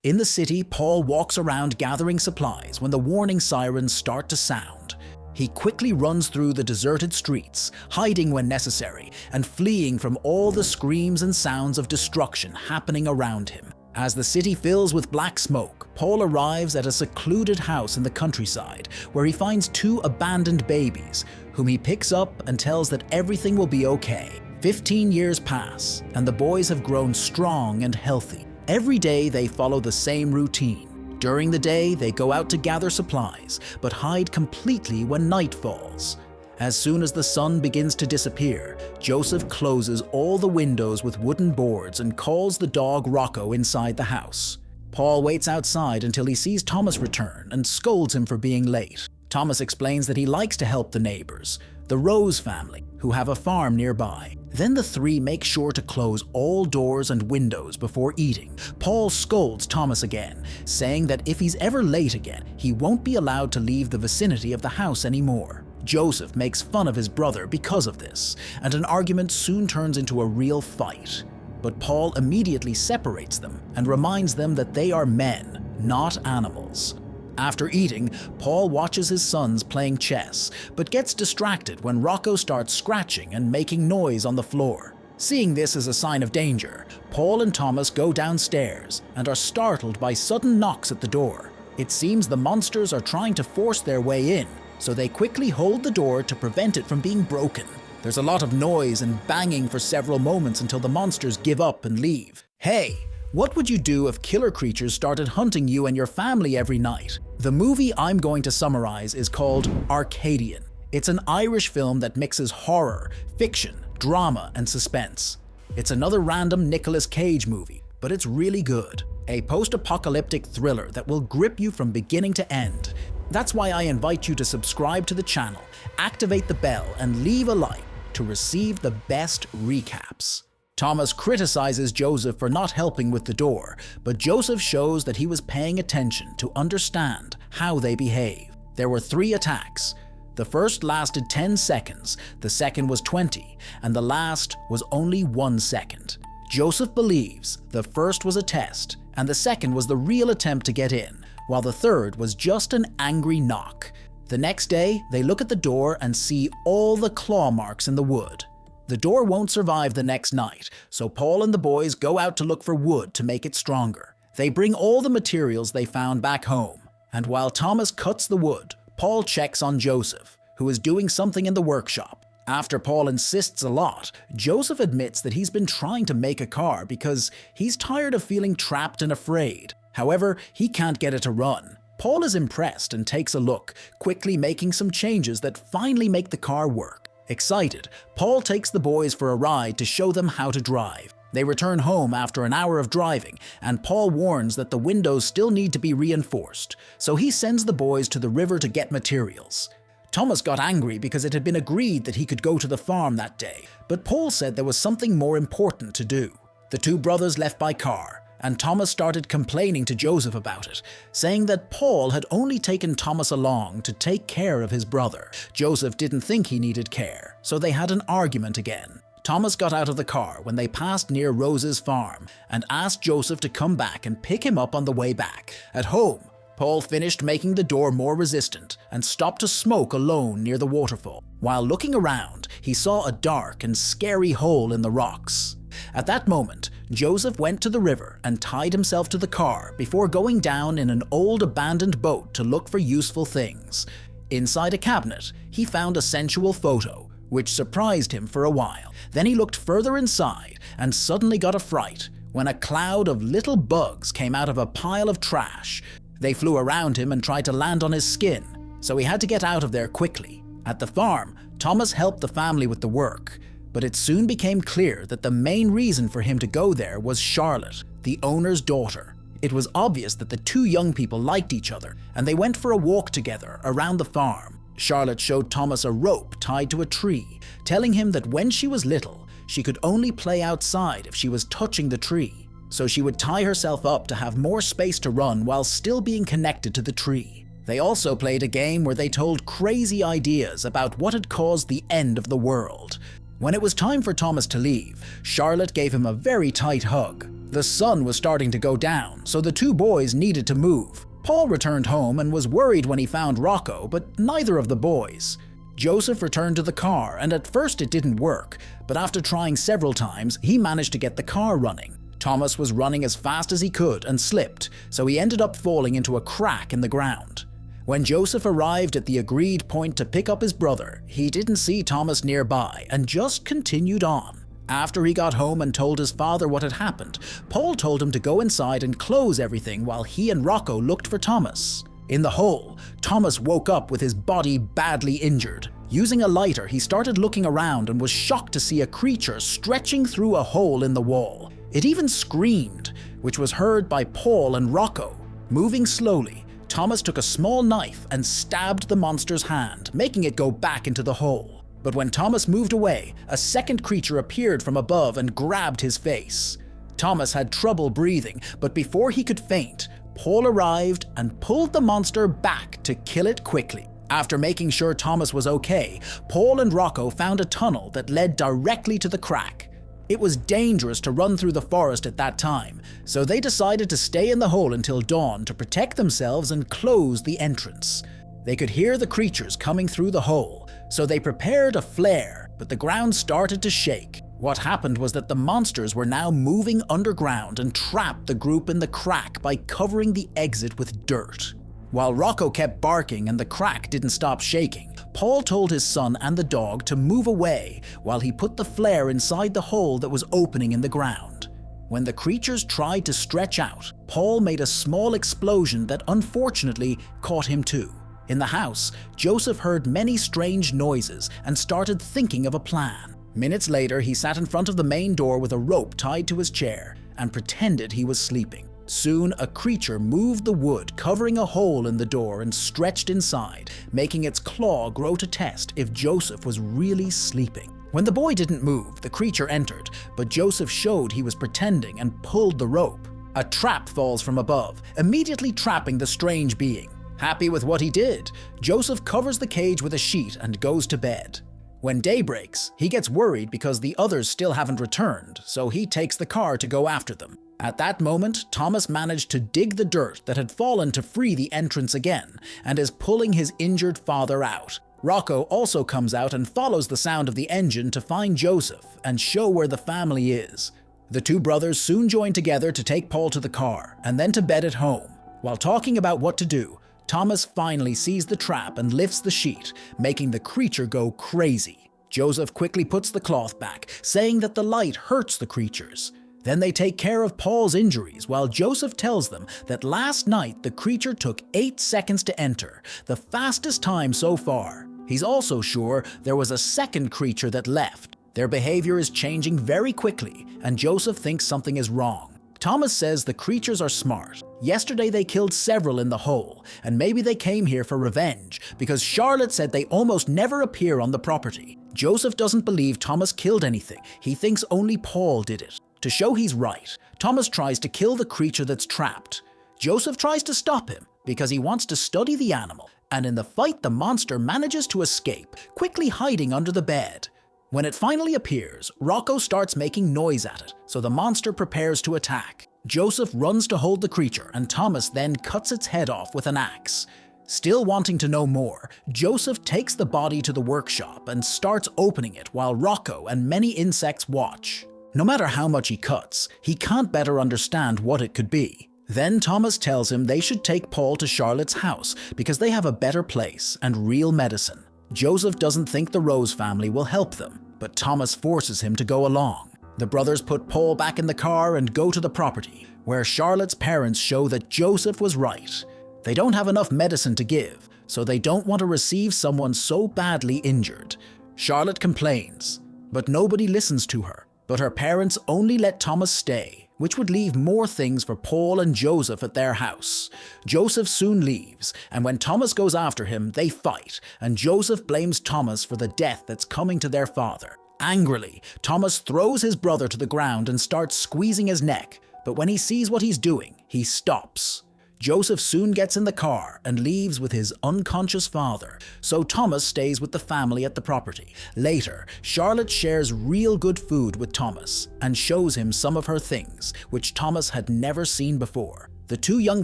In the city, Paul walks around gathering supplies when the warning sirens start to sound. He quickly runs through the deserted streets, hiding when necessary, and fleeing from all the screams and sounds of destruction happening around him. As the city fills with black smoke, Paul arrives at a secluded house in the countryside, where he finds 2 abandoned babies, whom he picks up and tells that everything will be okay. 15 years pass, and the boys have grown strong and healthy. Every day they follow the same routine. During the day, they go out to gather supplies, but hide completely when night falls. As soon as the sun begins to disappear, Joseph closes all the windows with wooden boards and calls the dog Rocco inside the house. Paul waits outside until he sees Thomas return and scolds him for being late. Thomas explains that he likes to help the neighbors, the Rose family, who have a farm nearby. Then the 3 make sure to close all doors and windows before eating. Paul scolds Thomas again, saying that if he's ever late again, he won't be allowed to leave the vicinity of the house anymore. Joseph makes fun of his brother because of this, and an argument soon turns into a real fight. But Paul immediately separates them and reminds them that they are men, not animals. After eating, Paul watches his sons playing chess, but gets distracted when Rocco starts scratching and making noise on the floor. Seeing this as a sign of danger, Paul and Thomas go downstairs and are startled by sudden knocks at the door. It seems the monsters are trying to force their way in, so they quickly hold the door to prevent it from being broken. There's a lot of noise and banging for several moments until the monsters give up and leave. Hey! What would you do if killer creatures started hunting you and your family every night? The movie I'm going to summarize is called Arcadian. It's an Irish film that mixes horror, fiction, drama, and suspense. It's another random Nicolas Cage movie, but it's really good. A post-apocalyptic thriller that will grip you from beginning to end. That's why I invite you to subscribe to the channel, activate the bell, and leave a like to receive the best recaps. Thomas criticizes Joseph for not helping with the door, but Joseph shows that he was paying attention to understand how they behave. There were 3 attacks. The first lasted 10 seconds, the second was 20, and the last was only 1 second. Joseph believes the first was a test, and the second was the real attempt to get in, while the third was just an angry knock. The next day, they look at the door and see all the claw marks in the wood. The door won't survive the next night, so Paul and the boys go out to look for wood to make it stronger. They bring all the materials they found back home, and while Thomas cuts the wood, Paul checks on Joseph, who is doing something in the workshop. After Paul insists a lot, Joseph admits that he's been trying to make a car because he's tired of feeling trapped and afraid. However, he can't get it to run. Paul is impressed and takes a look, quickly making some changes that finally make the car work. Excited, Paul takes the boys for a ride to show them how to drive. They return home after an hour of driving, and Paul warns that the windows still need to be reinforced, so he sends the boys to the river to get materials. Thomas got angry because it had been agreed that he could go to the farm that day, but Paul said there was something more important to do. The 2 brothers left by car, and Thomas started complaining to Joseph about it, saying that Paul had only taken Thomas along to take care of his brother. Joseph didn't think he needed care, so they had an argument again. Thomas got out of the car when they passed near Rose's farm and asked Joseph to come back and pick him up on the way back. At home, Paul finished making the door more resistant and stopped to smoke alone near the waterfall. While looking around, he saw a dark and scary hole in the rocks. At that moment, Joseph went to the river and tied himself to the car before going down in an old abandoned boat to look for useful things. Inside a cabinet, he found a sensual photo, which surprised him for a while. Then he looked further inside and suddenly got a fright when a cloud of little bugs came out of a pile of trash. They flew around him and tried to land on his skin, so he had to get out of there quickly. At the farm, Thomas helped the family with the work, but it soon became clear that the main reason for him to go there was Charlotte, the owner's daughter. It was obvious that the 2 young people liked each other, and they went for a walk together around the farm. Charlotte showed Thomas a rope tied to a tree, telling him that when she was little, she could only play outside if she was touching the tree, so she would tie herself up to have more space to run while still being connected to the tree. They also played a game where they told crazy ideas about what had caused the end of the world. When it was time for Thomas to leave, Charlotte gave him a very tight hug. The sun was starting to go down, so the two boys needed to move. Paul returned home and was worried when he found Rocco, but neither of the boys. Joseph returned to the car, and at first it didn't work, but after trying several times, he managed to get the car running. Thomas was running as fast as he could and slipped, so he ended up falling into a crack in the ground. When Joseph arrived at the agreed point to pick up his brother, he didn't see Thomas nearby and just continued on. After he got home and told his father what had happened, Paul told him to go inside and close everything while he and Rocco looked for Thomas. In the hole, Thomas woke up with his body badly injured. Using a lighter, he started looking around and was shocked to see a creature stretching through a hole in the wall. It even screamed, which was heard by Paul and Rocco. Moving slowly, Thomas took a small knife and stabbed the monster's hand, making it go back into the hole. But when Thomas moved away, a second creature appeared from above and grabbed his face. Thomas had trouble breathing, but before he could faint, Paul arrived and pulled the monster back to kill it quickly. After making sure Thomas was okay, Paul and Rocco found a tunnel that led directly to the crack. It was dangerous to run through the forest at that time, so they decided to stay in the hole until dawn to protect themselves and close the entrance. They could hear the creatures coming through the hole, so they prepared a flare, but the ground started to shake. What happened was that the monsters were now moving underground and trapped the group in the crack by covering the exit with dirt. While Rocco kept barking and the crack didn't stop shaking, Paul told his son and the dog to move away while he put the flare inside the hole that was opening in the ground. When the creatures tried to stretch out, Paul made a small explosion that unfortunately caught him too. In the house, Joseph heard many strange noises and started thinking of a plan. Minutes later, he sat in front of the main door with a rope tied to his chair and pretended he was sleeping. Soon, a creature moved the wood, covering a hole in the door and stretched inside, making its claw grow to test if Joseph was really sleeping. When the boy didn't move, the creature entered, but Joseph showed he was pretending and pulled the rope. A trap falls from above, immediately trapping the strange being. Happy with what he did, Joseph covers the cage with a sheet and goes to bed. When day breaks, he gets worried because the others still haven't returned, so he takes the car to go after them. At that moment, Thomas managed to dig the dirt that had fallen to free the entrance again, and is pulling his injured father out. Rocco also comes out and follows the sound of the engine to find Joseph and show where the family is. The two brothers soon join together to take Paul to the car, and then to bed at home. While talking about what to do, Thomas finally sees the trap and lifts the sheet, making the creature go crazy. Joseph quickly puts the cloth back, saying that the light hurts the creatures. Then they take care of Paul's injuries while Joseph tells them that last night the creature took 8 seconds to enter, the fastest time so far. He's also sure there was a second creature that left. Their behavior is changing very quickly, and Joseph thinks something is wrong. Thomas says the creatures are smart. Yesterday they killed several in the hole, and maybe they came here for revenge because Charlotte said they almost never appear on the property. Joseph doesn't believe Thomas killed anything. He thinks only Paul did it. To show he's right, Thomas tries to kill the creature that's trapped. Joseph tries to stop him because he wants to study the animal, and in the fight the monster manages to escape, quickly hiding under the bed. When it finally appears, Rocco starts making noise at it, so the monster prepares to attack. Joseph runs to hold the creature, and Thomas then cuts its head off with an axe. Still wanting to know more, Joseph takes the body to the workshop and starts opening it while Rocco and many insects watch. No matter how much he cuts, he can't better understand what it could be. Then Thomas tells him they should take Paul to Charlotte's house because they have a better place and real medicine. Joseph doesn't think the Rose family will help them, but Thomas forces him to go along. The brothers put Paul back in the car and go to the property, where Charlotte's parents show that Joseph was right. They don't have enough medicine to give, so they don't want to receive someone so badly injured. Charlotte complains, but nobody listens to her. But her parents only let Thomas stay, which would leave more things for Paul and Joseph at their house. Joseph soon leaves, and when Thomas goes after him, they fight, and Joseph blames Thomas for the death that's coming to their father. Angrily, Thomas throws his brother to the ground and starts squeezing his neck, but when he sees what he's doing, he stops. Joseph soon gets in the car and leaves with his unconscious father, so Thomas stays with the family at the property. Later, Charlotte shares real good food with Thomas and shows him some of her things, which Thomas had never seen before. The two young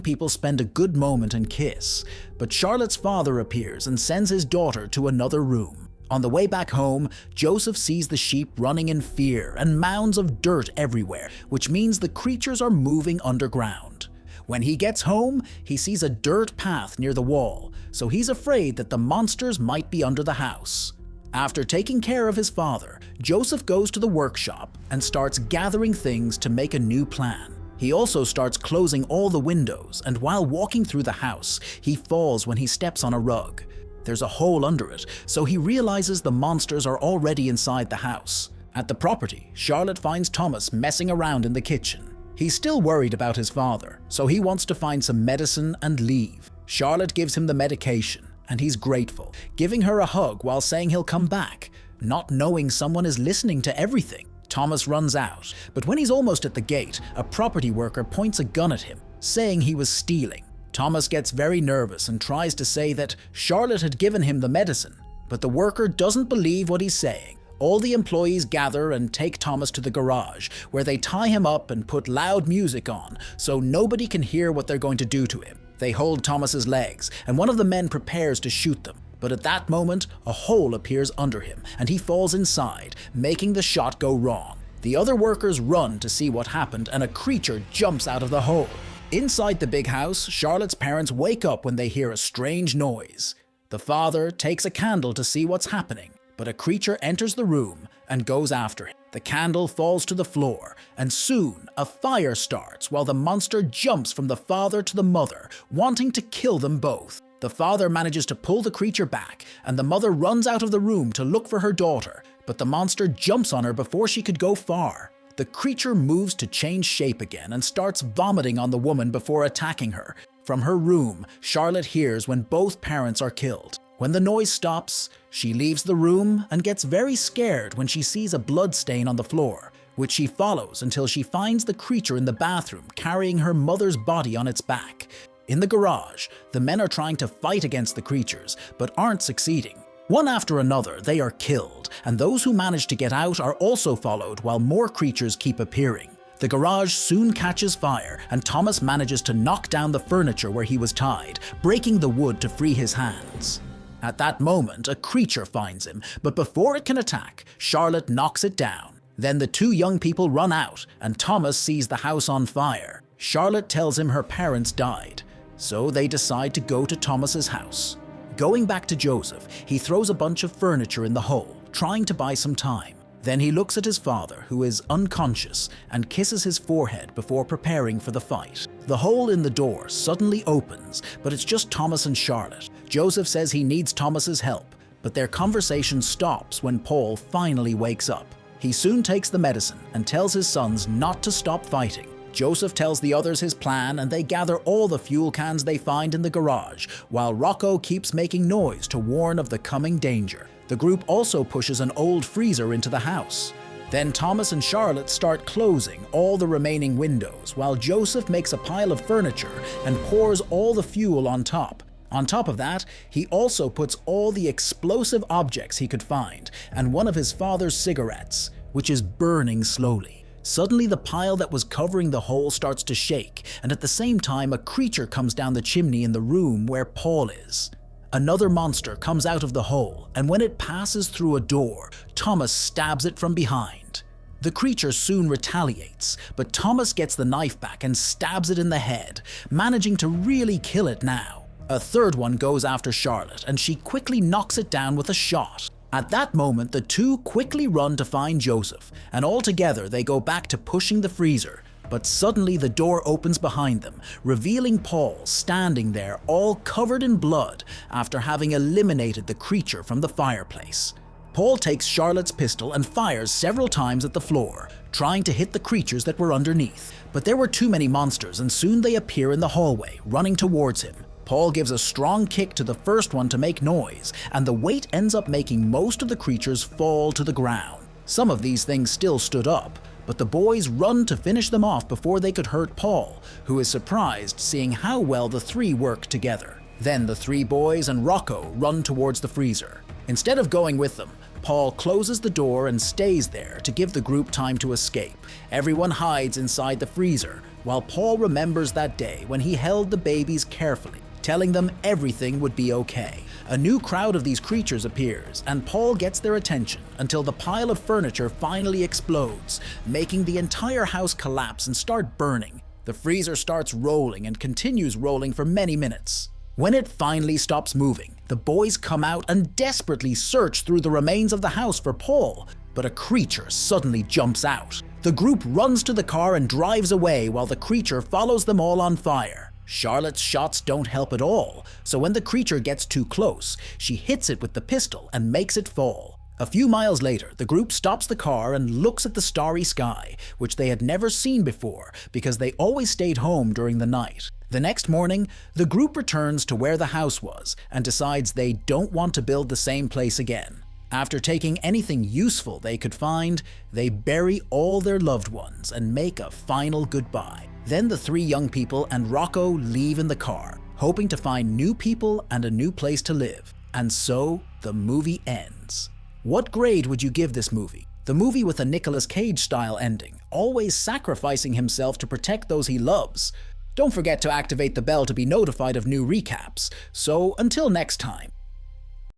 people spend a good moment and kiss, but Charlotte's father appears and sends his daughter to another room. On the way back home, Joseph sees the sheep running in fear and mounds of dirt everywhere, which means the creatures are moving underground. When he gets home, he sees a dirt path near the wall, so he's afraid that the monsters might be under the house. After taking care of his father, Joseph goes to the workshop and starts gathering things to make a new plan. He also starts closing all the windows, and while walking through the house, he falls when he steps on a rug. There's a hole under it, so he realizes the monsters are already inside the house. At the property, Charlotte finds Thomas messing around in the kitchen. He's still worried about his father, so he wants to find some medicine and leave. Charlotte gives him the medication, and he's grateful, giving her a hug while saying he'll come back, not knowing someone is listening to everything. Thomas runs out, but when he's almost at the gate, a property worker points a gun at him, saying he was stealing. Thomas gets very nervous and tries to say that Charlotte had given him the medicine, but the worker doesn't believe what he's saying. All the employees gather and take Thomas to the garage, where they tie him up and put loud music on so nobody can hear what they're going to do to him. They hold Thomas's legs, and one of the men prepares to shoot them. But at that moment, a hole appears under him, and he falls inside, making the shot go wrong. The other workers run to see what happened, and a creature jumps out of the hole. Inside the big house, Charlotte's parents wake up when they hear a strange noise. The father takes a candle to see what's happening, but a creature enters the room and goes after him. The candle falls to the floor, and soon a fire starts while the monster jumps from the father to the mother, wanting to kill them both. The father manages to pull the creature back, and the mother runs out of the room to look for her daughter, but the monster jumps on her before she could go far. The creature moves to change shape again and starts vomiting on the woman before attacking her. From her room, Charlotte hears when both parents are killed. When the noise stops, she leaves the room and gets very scared when she sees a blood stain on the floor, which she follows until she finds the creature in the bathroom carrying her mother's body on its back. In the garage, the men are trying to fight against the creatures, but aren't succeeding. One after another, they are killed, and those who manage to get out are also followed while more creatures keep appearing. The garage soon catches fire, and Thomas manages to knock down the furniture where he was tied, breaking the wood to free his hands. At that moment, a creature finds him, but before it can attack, Charlotte knocks it down. Then the two young people run out, and Thomas sees the house on fire. Charlotte tells him her parents died, so they decide to go to Thomas's house. Going back to Joseph, he throws a bunch of furniture in the hole, trying to buy some time. Then he looks at his father, who is unconscious, and kisses his forehead before preparing for the fight. The hole in the door suddenly opens, but it's just Thomas and Charlotte. Joseph says he needs Thomas's help, but their conversation stops when Paul finally wakes up. He soon takes the medicine and tells his sons not to stop fighting. Joseph tells the others his plan, and they gather all the fuel cans they find in the garage, while Rocco keeps making noise to warn of the coming danger. The group also pushes an old freezer into the house. Then Thomas and Charlotte start closing all the remaining windows, while Joseph makes a pile of furniture and pours all the fuel on top. On top of that, he also puts all the explosive objects he could find, and one of his father's cigarettes, which is burning slowly. Suddenly, the pile that was covering the hole starts to shake, and at the same time, a creature comes down the chimney in the room where Paul is. Another monster comes out of the hole, and when it passes through a door, Thomas stabs it from behind. The creature soon retaliates, but Thomas gets the knife back and stabs it in the head, managing to really kill it now. A third one goes after Charlotte, and she quickly knocks it down with a shot. At that moment, the two quickly run to find Joseph, and all together they go back to pushing the freezer. But suddenly the door opens behind them, revealing Paul standing there all covered in blood after having eliminated the creature from the fireplace. Paul takes Charlotte's pistol and fires several times at the floor, trying to hit the creatures that were underneath. But there were too many monsters, and soon they appear in the hallway, running towards him. Paul gives a strong kick to the first one to make noise, and the weight ends up making most of the creatures fall to the ground. Some of these things still stood up, but the boys run to finish them off before they could hurt Paul, who is surprised seeing how well the three work together. Then the three boys and Rocco run towards the freezer. Instead of going with them, Paul closes the door and stays there to give the group time to escape. Everyone hides inside the freezer, while Paul remembers that day when he held the babies carefully, telling them everything would be okay. A new crowd of these creatures appears, and Paul gets their attention until the pile of furniture finally explodes, making the entire house collapse and start burning. The freezer starts rolling and continues rolling for many minutes. When it finally stops moving, the boys come out and desperately search through the remains of the house for Paul, but a creature suddenly jumps out. The group runs to the car and drives away while the creature follows them all on fire. Charlotte's shots don't help at all, so when the creature gets too close, she hits it with the pistol and makes it fall. A few miles later, the group stops the car and looks at the starry sky, which they had never seen before because they always stayed home during the night. The next morning, the group returns to where the house was and decides they don't want to build the same place again. After taking anything useful they could find, they bury all their loved ones and make a final goodbye. Then the three young people and Rocco leave in the car, hoping to find new people and a new place to live. And so, the movie ends. What grade would you give this movie? The movie with a Nicolas Cage-style ending, always sacrificing himself to protect those he loves. Don't forget to activate the bell to be notified of new recaps. So until next time,